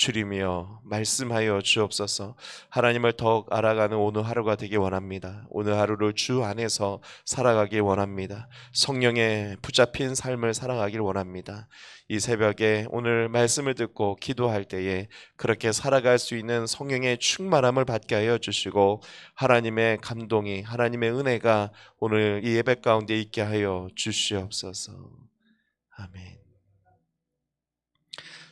주님이여 말씀하여 주옵소서. 하나님을 더욱 알아가는 오늘 하루가 되기 원합니다. 오늘 하루를 주 안에서 살아가길 원합니다. 성령의 붙잡힌 삶을 살아가길 원합니다. 이 새벽에 오늘 말씀을 듣고 기도할 때에 그렇게 살아갈 수 있는 성령의 충만함을 받게 하여 주시고 하나님의 감동이, 하나님의 은혜가 오늘 이 예배 가운데 있게 하여 주시옵소서. 아멘.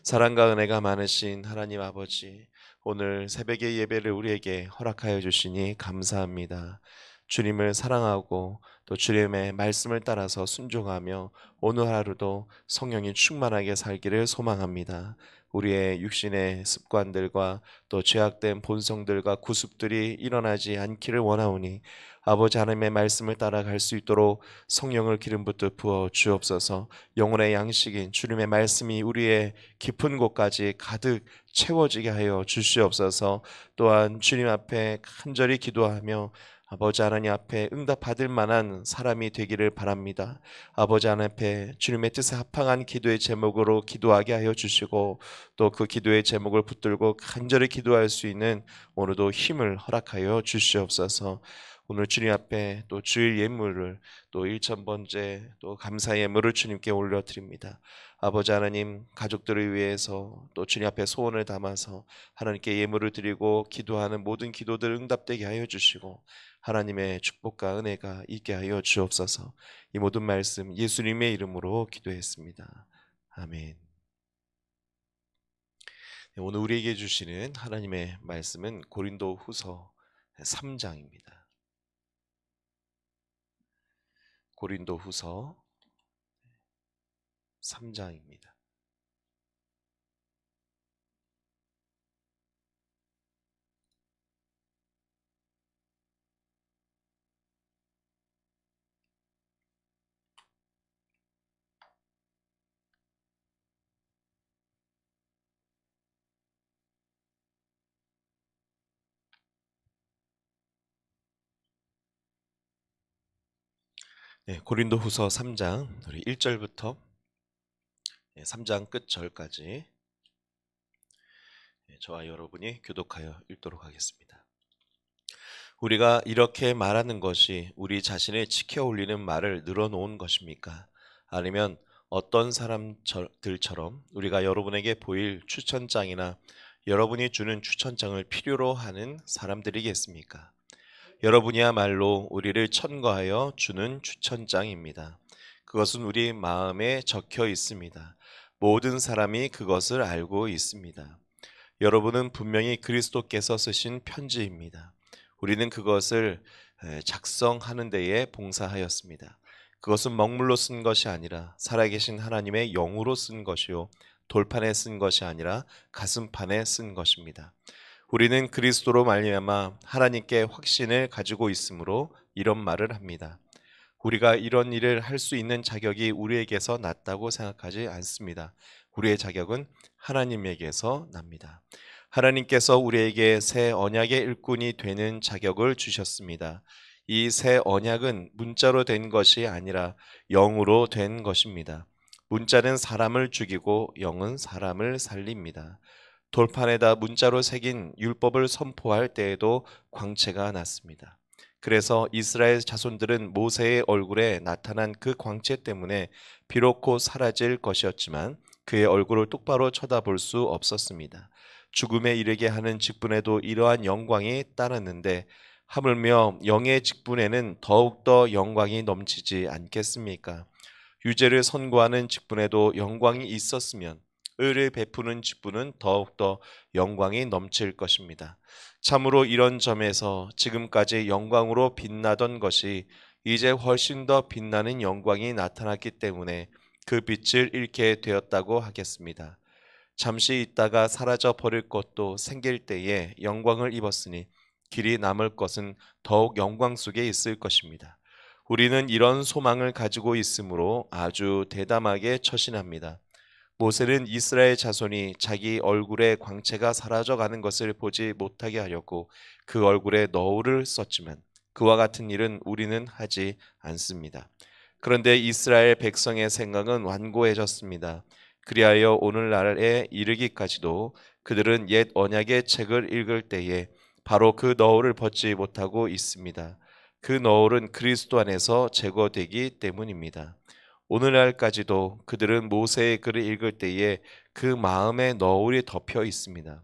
사랑과 은혜가 많으신 하나님 아버지, 오늘 새벽의 예배를 우리에게 허락하여 주시니 감사합니다. 주님을 사랑하고 또 주님의 말씀을 따라서 순종하며 오늘 하루도 성령이 충만하게 살기를 소망합니다. 우리의 육신의 습관들과 또 죄악된 본성들과 구습들이 일어나지 않기를 원하오니 아버지 하나님의 말씀을 따라갈 수 있도록 성령을 기름부터 부어 주옵소서. 영혼의 양식인 주님의 말씀이 우리의 깊은 곳까지 가득 채워지게 하여 주시옵소서. 또한 주님 앞에 간절히 기도하며 아버지 하나님 앞에 응답받을 만한 사람이 되기를 바랍니다. 아버지 하나님 앞에 주님의 뜻에 합당한 기도의 제목으로 기도하게 하여 주시고 또 그 기도의 제목을 붙들고 간절히 기도할 수 있는 오늘도 힘을 허락하여 주시옵소서. 오늘 주님 앞에 또 주일 예물을 또 1,000번째 또 감사 예물을 주님께 올려드립니다. 아버지 하나님, 가족들을 위해서 또 주님 앞에 소원을 담아서 하나님께 예물을 드리고 기도하는 모든 기도들 응답되게 하여 주시고 하나님의 축복과 은혜가 있게 하여 주옵소서. 이 모든 말씀 예수님의 이름으로 기도했습니다. 아멘. 오늘 우리에게 주시는 하나님의 말씀은 고린도후서 3장입니다. 고린도후서 3장입니다. 고린도후서 3장 우리 1절부터 3장 끝 절까지 저와 여러분이 교독하여 읽도록 하겠습니다. 우리가 이렇게 말하는 것이 우리 자신을 지켜 올리는 말을 늘어놓은 것입니까? 아니면 어떤 사람들처럼 우리가 여러분에게 보일 추천장이나 여러분이 주는 추천장을 필요로 하는 사람들이겠습니까? 여러분이야말로 우리를 천거하여 주는 추천장입니다. 그것은 우리 마음에 적혀 있습니다. 모든 사람이 그것을 알고 있습니다. 여러분은 분명히 그리스도께서 쓰신 편지입니다. 우리는 그것을 작성하는 데에 봉사하였습니다. 그것은 먹물로 쓴 것이 아니라 살아계신 하나님의 영으로 쓴 것이요 돌판에 쓴 것이 아니라 가슴판에 쓴 것입니다. 우리는 그리스도로 말미암아 하나님께 확신을 가지고 있으므로 이런 말을 합니다. 우리가 이런 일을 할 수 있는 자격이 우리에게서 났다고 생각하지 않습니다. 우리의 자격은 하나님에게서 납니다. 하나님께서 우리에게 새 언약의 일꾼이 되는 자격을 주셨습니다. 이 새 언약은 문자로 된 것이 아니라 영으로 된 것입니다. 문자는 사람을 죽이고 영은 사람을 살립니다. 돌판에다 문자로 새긴 율법을 선포할 때에도 광채가 났습니다. 그래서 이스라엘 자손들은 모세의 얼굴에 나타난 그 광채 때문에 비록 사라질 것이었지만 그의 얼굴을 똑바로 쳐다볼 수 없었습니다. 죽음에 이르게 하는 직분에도 이러한 영광이 따랐는데 하물며 영의 직분에는 더욱더 영광이 넘치지 않겠습니까? 유죄를 선고하는 직분에도 영광이 있었으면 의를 베푸는 직분은 더욱더 영광이 넘칠 것입니다. 참으로 이런 점에서 지금까지 영광으로 빛나던 것이 이제 훨씬 더 빛나는 영광이 나타났기 때문에 그 빛을 잃게 되었다고 하겠습니다. 잠시 있다가 사라져 버릴 것도 생길 때에 영광을 입었으니 길이 남을 것은 더욱 영광 속에 있을 것입니다. 우리는 이런 소망을 가지고 있으므로 아주 대담하게 처신합니다. 모세는 이스라엘 자손이 자기 얼굴의 광채가 사라져가는 것을 보지 못하게 하려고 그 얼굴에 너울을 썼지만 그와 같은 일은 우리는 하지 않습니다. 그런데 이스라엘 백성의 생각은 완고해졌습니다. 그리하여 오늘날에 이르기까지도 그들은 옛 언약의 책을 읽을 때에 바로 그 너울을 벗지 못하고 있습니다. 그 너울은 그리스도 안에서 제거되기 때문입니다. 오늘날까지도 그들은 모세의 글을 읽을 때에 그 마음에 너울이 덮여 있습니다.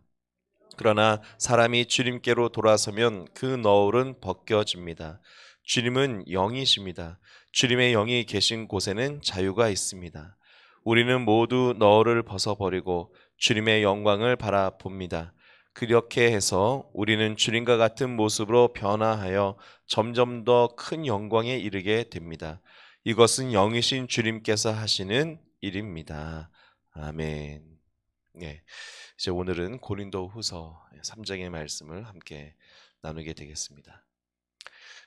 그러나 사람이 주님께로 돌아서면 그 너울은 벗겨집니다. 주님은 영이십니다. 주님의 영이 계신 곳에는 자유가 있습니다. 우리는 모두 너울을 벗어버리고 주님의 영광을 바라봅니다. 그렇게 해서 우리는 주님과 같은 모습으로 변화하여 점점 더 큰 영광에 이르게 됩니다. 이것은 영이신 주님께서 하시는 일입니다. 아멘. 네. 이제 오늘은 고린도후서 3장의 말씀을 함께 나누게 되겠습니다.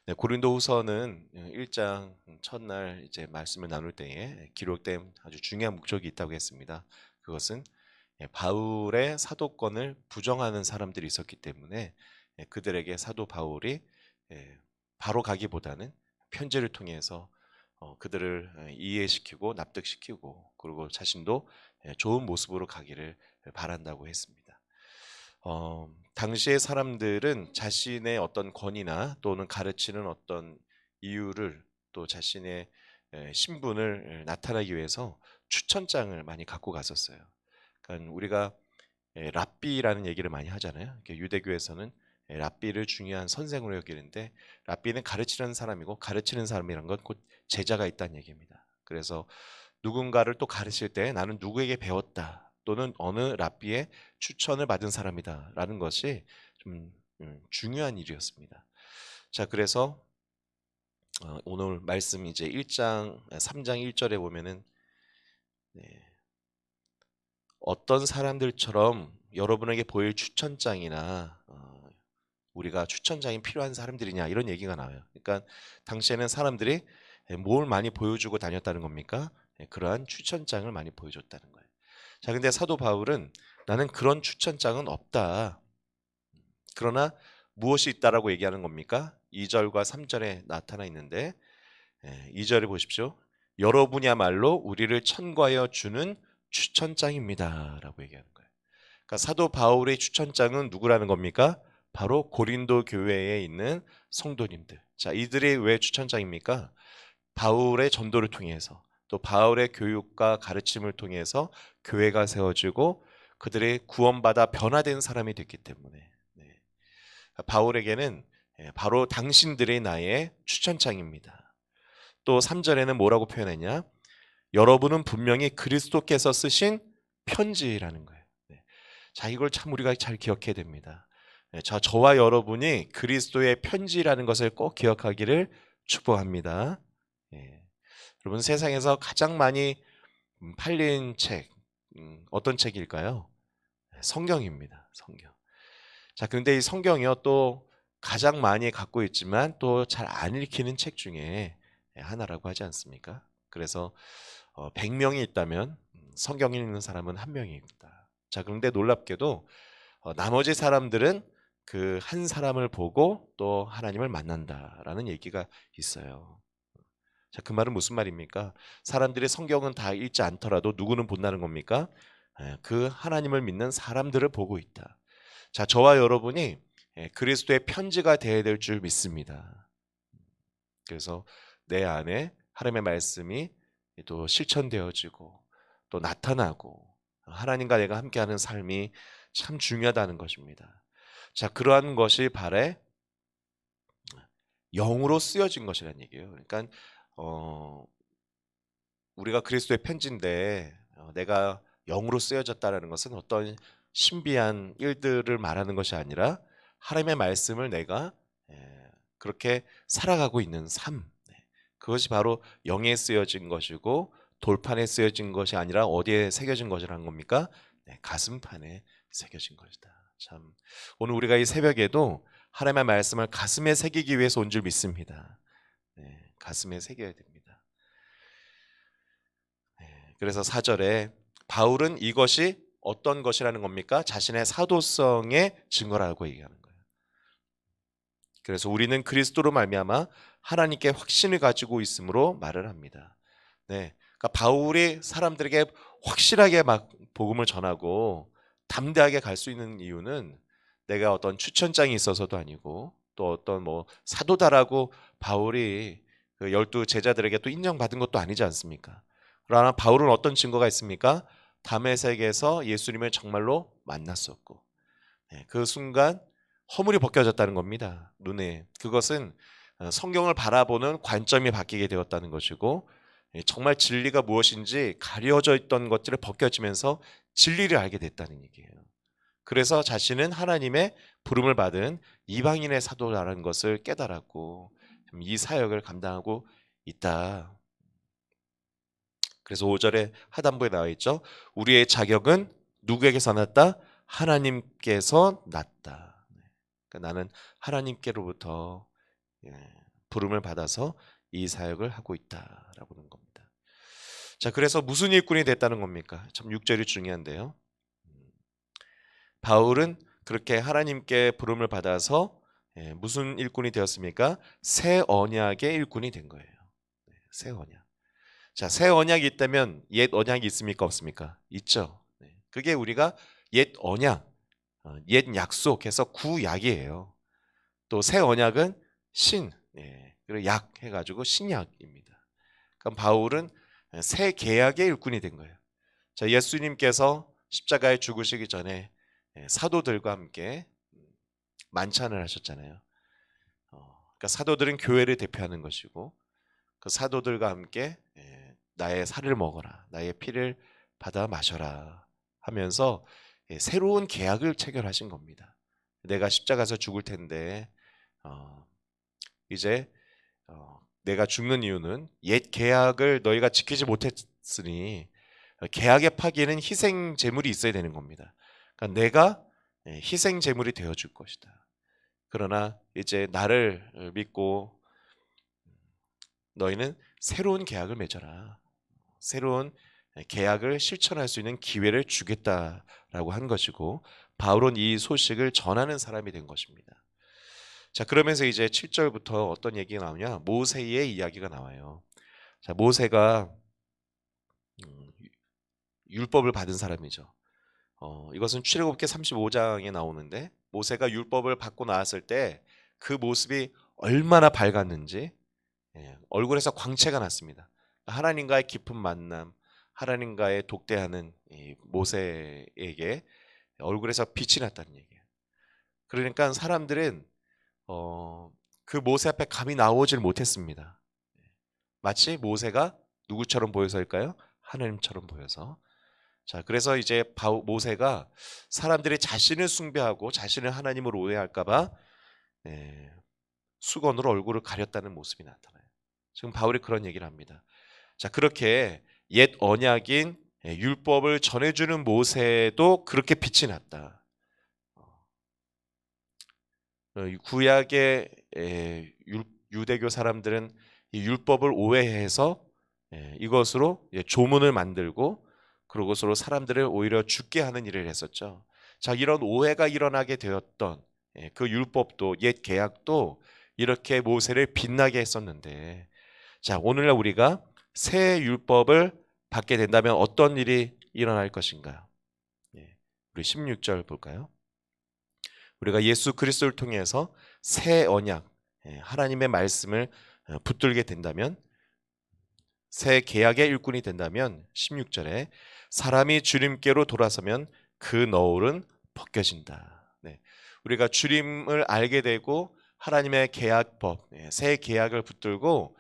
네, 고린도후서는 1장 첫날 이제 말씀을 나눌 때에 기록된 아주 중요한 목적이 있다고 했습니다. 그것은 바울의 사도권을 부정하는 사람들이 있었기 때문에 그들에게 사도 바울이 바로 가기보다는 편지를 통해서 그들을 이해시키고 납득시키고 그리고 자신도 좋은 모습으로 가기를 바란다고 했습니다. 당시의 사람들은 자신의 어떤 권위나 또는 가르치는 어떤 이유를 또 자신의 신분을 나타내기 위해서 추천장을 많이 갖고 갔었어요. 그러니까 우리가 랍비라는 얘기를 많이 하잖아요. 유대교에서는 랍비를 중요한 선생으로 여기는데 랍비는 가르치는 사람이고 가르치는 사람이란 건 곧 제자가 있다는 얘기입니다. 그래서 누군가를 또 가르칠 때 나는 누구에게 배웠다 또는 어느 랍비의 추천을 받은 사람이다라는 것이 좀 중요한 일이었습니다. 자, 그래서 오늘 말씀 이제 3장 1절에 보면은 어떤 사람들처럼 여러분에게 보일 추천장이나 우리가 추천장이 필요한 사람들이냐 이런 얘기가 나와요. 그러니까 당시에는 사람들이 뭘 많이 보여주고 다녔다는 겁니까? 그러한 추천장을 많이 보여줬다는 거예요. 자, 근데 사도 바울은 나는 그런 추천장은 없다. 그러나 무엇이 있다라고 얘기하는 겁니까? 2절과 3절에 나타나 있는데 2절에 보십시오. 여러분이야말로 우리를 천거하여 주는 추천장입니다 라고 얘기하는 거예요. 그러니까 사도 바울의 추천장은 누구라는 겁니까? 바로 고린도 교회에 있는 성도님들. 자, 이들이 왜 추천장입니까? 바울의 전도를 통해서 또 바울의 교육과 가르침을 통해서 교회가 세워지고 그들이 구원받아 변화된 사람이 됐기 때문에 바울에게는 바로 당신들의 나의 추천장입니다. 또 3절에는 뭐라고 표현했냐? 여러분은 분명히 그리스도께서 쓰신 편지라는 거예요. 자, 이걸 참 우리가 잘 기억해야 됩니다. 저와 여러분이 그리스도의 편지라는 것을 꼭 기억하기를 축복합니다. 여러분, 세상에서 가장 많이 팔린 책 어떤 책일까요? 성경입니다. 성경. 자, 그런데 이 성경이요 또 가장 많이 갖고 있지만 또 잘 안 읽히는 책 중에 하나라고 하지 않습니까? 그래서 100명이 있다면 성경 읽는 사람은 1명이 있다. 자, 그런데 놀랍게도 나머지 사람들은 그 한 사람을 보고 또 하나님을 만난다라는 얘기가 있어요. 자, 그 말은 무슨 말입니까? 사람들이 성경은 다 읽지 않더라도 누구는 본다는 겁니까? 그 하나님을 믿는 사람들을 보고 있다. 자, 저와 여러분이 그리스도의 편지가 되어야 될 줄 믿습니다. 그래서 내 안에 하나님의 말씀이 또 실천되어지고 또 나타나고 하나님과 내가 함께하는 삶이 참 중요하다는 것입니다. 자, 그러한 것이 발에 영으로 쓰여진 것이라는 얘기예요. 그러니까 우리가 그리스도의 편지인데 내가 영으로 쓰여졌다는 것은 어떤 신비한 일들을 말하는 것이 아니라 하나님의 말씀을 내가 그렇게 살아가고 있는 삶, 그것이 바로 영에 쓰여진 것이고 돌판에 쓰여진 것이 아니라 어디에 새겨진 것이라는 겁니까? 가슴판에 새겨진 것이다. 참, 오늘 우리가 이 새벽에도 하나님의 말씀을 가슴에 새기기 위해서 온 줄 믿습니다. 가슴에 새겨야 됩니다. 그래서 4절에 바울은 이것이 어떤 것이라는 겁니까? 자신의 사도성의 증거라고 얘기하는 거예요. 그래서 우리는 그리스도로 말미암아 하나님께 확신을 가지고 있으므로 말을 합니다. 그러니까 바울이 사람들에게 확실하게 막 복음을 전하고 담대하게 갈 수 있는 이유는 내가 어떤 추천장이 있어서도 아니고 또 어떤 뭐 사도다라고 바울이 그 12 제자들에게 또 인정받은 것도 아니지 않습니까? 그러나 바울은 어떤 증거가 있습니까? 다메섹에서 예수님을 정말로 만났었고 그 순간 허물이 벗겨졌다는 겁니다. 눈에. 그것은 성경을 바라보는 관점이 바뀌게 되었다는 것이고 정말 진리가 무엇인지 가려져 있던 것들이 벗겨지면서 진리를 알게 됐다는 얘기예요. 그래서 자신은 하나님의 부름을 받은 이방인의 사도라는 것을 깨달았고 이 사역을 감당하고 있다. 그래서 5절에 하단부에 나와 있죠. 우리의 자격은 누구에게서 났다? 하나님께서 났다. 그러니까 나는 하나님께로부터 부름을 받아서 이 사역을 하고 있다라고 하는 겁니다. 자, 그래서 무슨 일꾼이 됐다는 겁니까? 참 6절이 중요한데요. 바울은 그렇게 하나님께 부름을 받아서 무슨 일꾼이 되었습니까? 새 언약의 일꾼이 된 거예요. 새 언약. 자, 새 언약이 있다면 옛 언약이 있습니까? 없습니까? 있죠. 그게 우리가 옛 언약, 옛 약속해서 구약이에요. 또 새 언약은 신, 그리고 약 해가지고 신약입니다. 그럼 바울은 새 계약의 일꾼이 된 거예요. 자, 예수님께서 십자가에 죽으시기 전에 사도들과 함께 만찬을 하셨잖아요. 그러니까 사도들은 교회를 대표하는 것이고 그 사도들과 함께 나의 살을 먹어라, 나의 피를 받아 마셔라 하면서 새로운 계약을 체결하신 겁니다. 내가 십자가에서 죽을 텐데 이제 내가 죽는 이유는 옛 계약을 너희가 지키지 못했으니 계약의 파기에는 희생 제물이 있어야 되는 겁니다. 그러니까 내가 희생 제물이 되어 줄 것이다. 그러나 이제 나를 믿고 너희는 새로운 계약을 맺어라. 새로운 계약을 실천할 수 있는 기회를 주겠다라고 한 것이고 바울은 이 소식을 전하는 사람이 된 것입니다. 자, 그러면서 이제 7절부터 어떤 얘기가 나오냐? 모세의 이야기가 나와요. 자, 모세가 율법을 받은 사람이죠. 이것은 출애굽기 35장에 나오는데 모세가 율법을 받고 나왔을 때 그 모습이 얼마나 밝았는지 얼굴에서 광채가 났습니다. 하나님과의 깊은 만남, 하나님과의 독대하는 이 모세에게 얼굴에서 빛이 났다는 얘기예요. 그러니까 사람들은 그 모세 앞에 감히 나오질 못했습니다. 마치 모세가 누구처럼 보여서일까요? 하나님처럼 보여서. 자, 그래서 이제 모세가 사람들이 자신을 숭배하고 자신을 하나님으로 오해할까봐 수건으로 얼굴을 가렸다는 모습이 나타나요. 지금 바울이 그런 얘기를 합니다. 자, 그렇게 옛 언약인 율법을 전해주는 모세도 그렇게 빛이 났다. 구약의 유대교 사람들은 이 율법을 오해해서 이것으로 조문을 만들고 그것으로 사람들을 오히려 죽게 하는 일을 했었죠. 자, 이런 오해가 일어나게 되었던 그 율법도 옛 계약도 이렇게 모세를 빛나게 했었는데, 자, 오늘날 우리가 새 율법을 받게 된다면 어떤 일이 일어날 것인가? 우리 16절 볼까요? 우리가 예수 그리스도를 통해서 새 언약, 하나님의 말씀을 붙들게 된다면, 새 계약의 일꾼이 된다면 16절에 사람이 주님께로 돌아서면 그 너울은 벗겨진다. 우리가 주님을 알게 되고 하나님의 계약법, 새 계약을 붙들고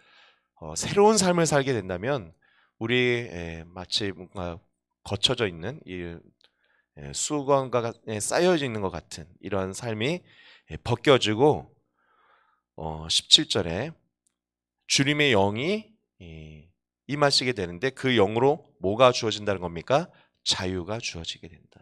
새로운 삶을 살게 된다면 우리 마치 뭔가 거쳐져 있는 이 수건과 쌓여져 있는 것 같은 이런 삶이 벗겨지고 17절에 주님의 영이 임하시게 되는데 그 영으로 뭐가 주어진다는 겁니까? 자유가 주어지게 된다.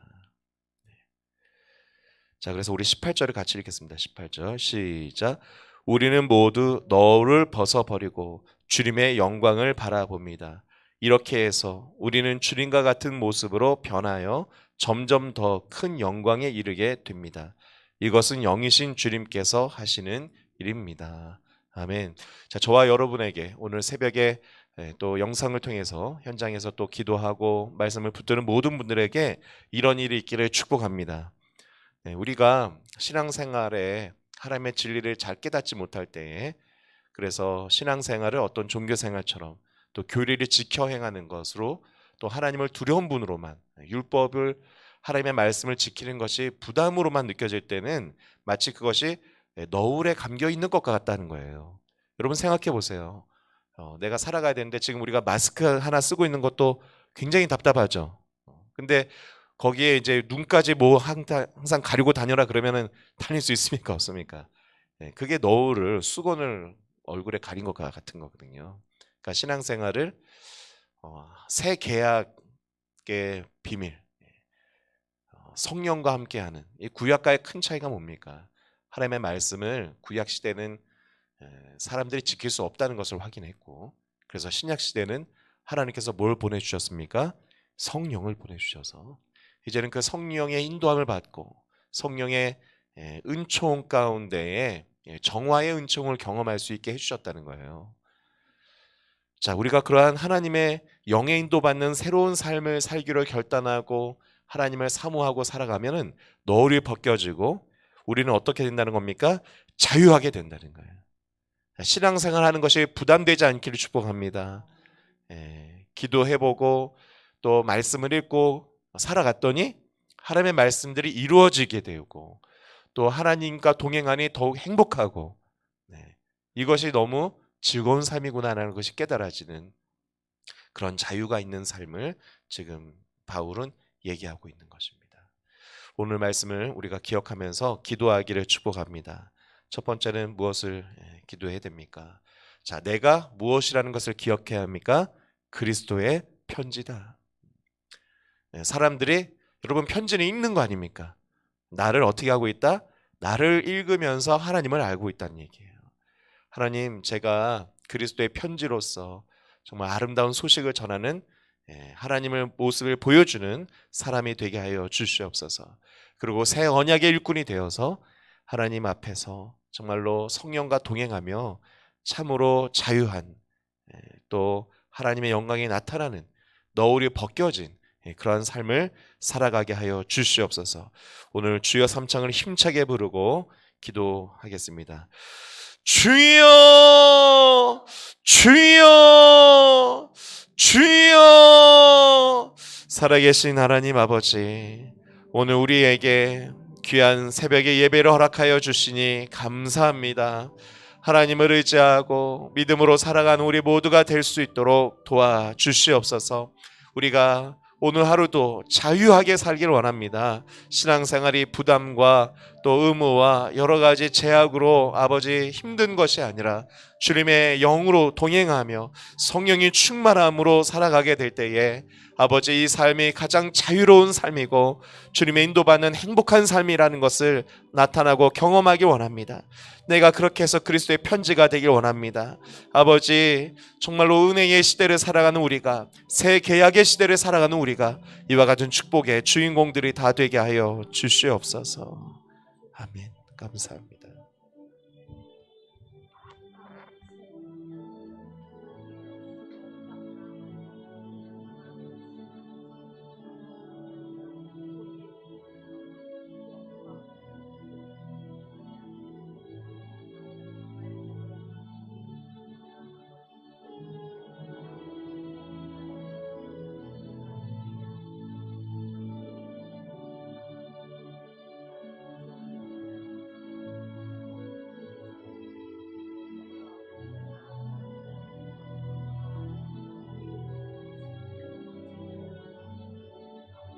자, 그래서 우리 18절을 같이 읽겠습니다. 18절 시작. 우리는 모두 너를 벗어버리고 주님의 영광을 바라봅니다. 이렇게 해서 우리는 주님과 같은 모습으로 변하여 점점 더 큰 영광에 이르게 됩니다. 이것은 영이신 주님께서 하시는 일입니다. 아멘. 자, 저와 여러분에게 오늘 새벽에 또 영상을 통해서 현장에서 또 기도하고 말씀을 붙드는 모든 분들에게 이런 일이 있기를 축복합니다. 우리가 신앙생활에 하나님의 진리를 잘 깨닫지 못할 때에 그래서 신앙생활을 어떤 종교생활처럼 또 교리를 지켜 행하는 것으로 또 하나님을 두려운 분으로만 율법을 하나님의 말씀을 지키는 것이 부담으로만 느껴질 때는 마치 그것이 너울에 감겨 있는 것 같다는 거예요. 여러분 생각해 보세요. 내가 살아가야 되는데 지금 우리가 마스크 하나 쓰고 있는 것도 굉장히 답답하죠. 근데 거기에 이제 눈까지 뭐 항상 가리고 다녀라 그러면은 다닐 수 있습니까? 없습니까? 그게 너울을 수건을 얼굴에 가린 것과 같은 거거든요. 그러니까 신앙생활을 새 계약의 비밀, 성령과 함께하는 이 구약과의 큰 차이가 뭡니까? 하나님의 말씀을 구약 시대는 사람들이 지킬 수 없다는 것을 확인했고, 그래서 신약 시대는 하나님께서 뭘 보내주셨습니까? 성령을 보내주셔서 이제는 그 성령의 인도함을 받고 성령의 은총 가운데에 정화의 은총을 경험할 수 있게 해주셨다는 거예요. 자, 우리가 그러한 하나님의 영의 인도받는 새로운 삶을 살기로 결단하고 하나님을 사모하고 살아가면은 너울이 벗겨지고 우리는 어떻게 된다는 겁니까? 자유하게 된다는 거예요. 신앙생활 하는 것이 부담되지 않기를 축복합니다. 기도해보고 또 말씀을 읽고 살아갔더니 하나님의 말씀들이 이루어지게 되고 또 하나님과 동행하니 더욱 행복하고 이것이 너무 즐거운 삶이구나라는 것이 깨달아지는 그런 자유가 있는 삶을 지금 바울은 얘기하고 있는 것입니다. 오늘 말씀을 우리가 기억하면서 기도하기를 축복합니다. 첫 번째는 무엇을 기도해야 됩니까? 자, 내가 무엇이라는 것을 기억해야 합니까? 그리스도의 편지다. 사람들이 여러분 편지는 읽는 거 아닙니까? 나를 어떻게 하고 있다? 나를 읽으면서 하나님을 알고 있다는 얘기예요. 하나님, 제가 그리스도의 편지로서 정말 아름다운 소식을 전하는 하나님의 모습을 보여주는 사람이 되게 하여 주시옵소서. 그리고 새 언약의 일꾼이 되어서 하나님 앞에서 정말로 성령과 동행하며 참으로 자유한 또 하나님의 영광이 나타나는 너울이 벗겨진 그러한 삶을 살아가게 하여 주시옵소서. 오늘 주여 삼창을 힘차게 부르고 기도하겠습니다. 주여, 주여, 주여. 살아계신 하나님 아버지, 오늘 우리에게 귀한 새벽의 예배를 허락하여 주시니 감사합니다. 하나님을 의지하고 믿음으로 살아가는 우리 모두가 될 수 있도록 도와주시옵소서. 우리가 오늘 하루도 자유하게 살기를 원합니다. 신앙생활이 부담과 또 의무와 여러 가지 제약으로 아버지 힘든 것이 아니라 주님의 영으로 동행하며 성령이 충만함으로 살아가게 될 때에 아버지 이 삶이 가장 자유로운 삶이고 주님의 인도받는 행복한 삶이라는 것을 나타나고 경험하기 원합니다. 내가 그렇게 해서 그리스도의 편지가 되길 원합니다. 아버지, 정말로 은혜의 시대를 살아가는 우리가, 새 계약의 시대를 살아가는 우리가 이와 같은 축복의 주인공들이 다 되게 하여 주시옵소서. 아멘. 감사합니다.